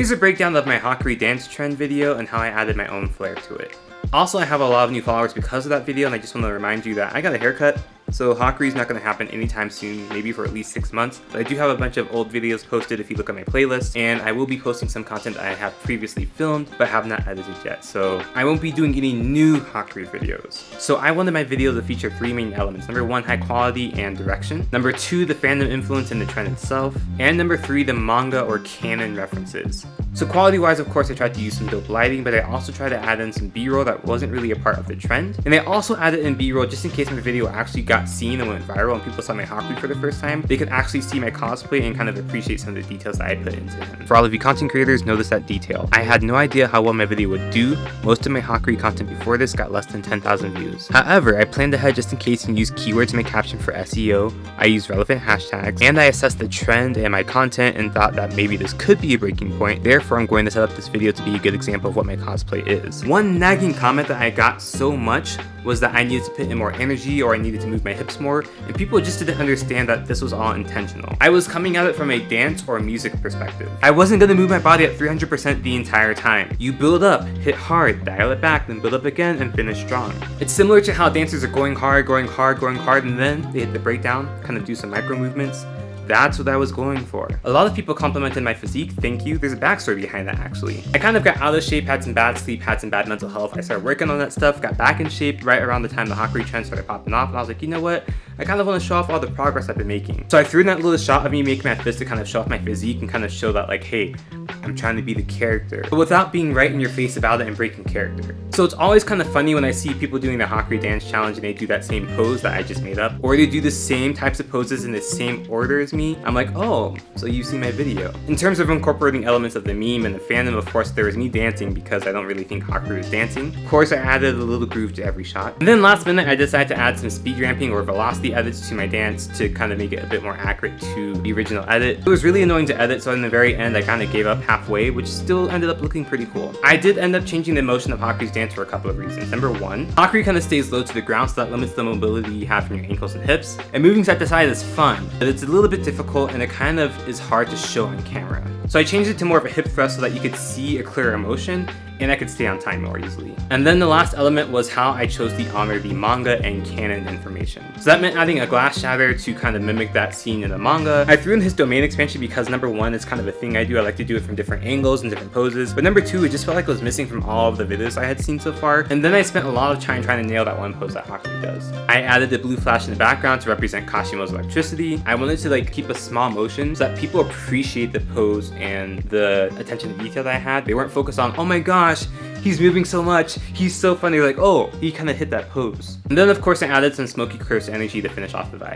here's a breakdown of my Hakari dance trend video and how I added my own flair to it. Also, I have a lot of new followers because of that video, and I just want to remind you that I got a haircut, so Hakari is not going to happen anytime soon, maybe for at least 6 months. But I do have a bunch of old videos posted if you look at my playlist, and I will be posting some content I have previously filmed but have not edited yet, so I won't be doing any new Hakari videos. So I wanted my video to feature 3 main elements. Number 1, high quality and direction. Number 2, the fandom influence in the trend itself. And number 3, the manga or canon references. So quality wise, of course, I tried to use some dope lighting, but I also tried to add in some b-roll that wasn't really a part of the trend. And I also added in b-roll just in case my video actually got seen and went viral and people saw my Hakari for the first time. They could actually see my cosplay and kind of appreciate some of the details that I put into him. For all of you content creators, notice that detail. I had no idea how well my video would do. Most of my Hakari content before this got less than 10,000 views. However, I planned ahead just in case and used keywords in my caption for SEO. I used relevant hashtags, and I assessed the trend and my content and thought that maybe this could be a breaking point. Therefore, I'm going to set up this video to be a good example of what my cosplay is. One nagging comment that I got so much was that I needed to put in more energy or I needed to move my hips more, and people just didn't understand that this was all intentional. I was coming at it from a dance or music perspective. I wasn't going to move my body at 300% the entire time. You build up, hit hard, dial it back, then build up again and finish strong. It's similar to how dancers are going hard, and then they hit the breakdown, kind of do some micro movements. That's what I was going for. A lot of people complimented my physique, thank you. There's a backstory behind that actually. I kind of got out of shape, had some bad sleep, had some bad mental health. I started working on that stuff, got back in shape right around the time the Hakari trend started popping off, and I was like, you know what? I kind of want to show off all the progress I've been making. So I threw in that little shot of me making my fist to kind of show off my physique and kind of show that like, hey, I'm trying to be the character, but without being right in your face about it and breaking character. So it's always kind of funny when I see people doing the Hakari dance challenge and they do that same pose that I just made up, or they do the same types of poses in the same order as me. I'm like, oh, so you've seen my video. In terms of incorporating elements of the meme and the fandom, of course, there was me dancing because I don't really think Hakari is dancing. Of course, I added a little groove to every shot. And then last minute, I decided to add some speed ramping or velocity edits to my dance to kind of make it a bit more accurate to the original edit. It was really annoying to edit, so in the very end, I kind of gave up halfway, which still ended up looking pretty cool. I did end up changing the motion of Hakari's dance for a couple of reasons. Number 1, Hakari kind of stays low to the ground, so that limits the mobility you have from your ankles and hips. And moving side to side is fun, but it's a little bit difficult and it kind of is hard to show on camera. So I changed it to more of a hip thrust so that you could see a clearer motion and I could stay on time more easily. And then the last element was how I chose to honor the manga and canon information. So that meant adding a glass shatter to kind of mimic that scene in the manga. I threw in his domain expansion because number 1, it's kind of a thing I do. I like to do it from different angles and different poses. But number 2, it just felt like it was missing from all of the videos I had seen so far. And then I spent a lot of time trying to nail that one pose that Hakari does. I added the blue flash in the background to represent Kashimo's electricity. I wanted to like keep a small motion so that people appreciate the pose and the attention to detail that I had. They weren't focused on, oh my gosh, he's moving so much, he's so funny. Like, oh, he kind of hit that pose. And then of course I added some smoky curse energy to finish off the vibe.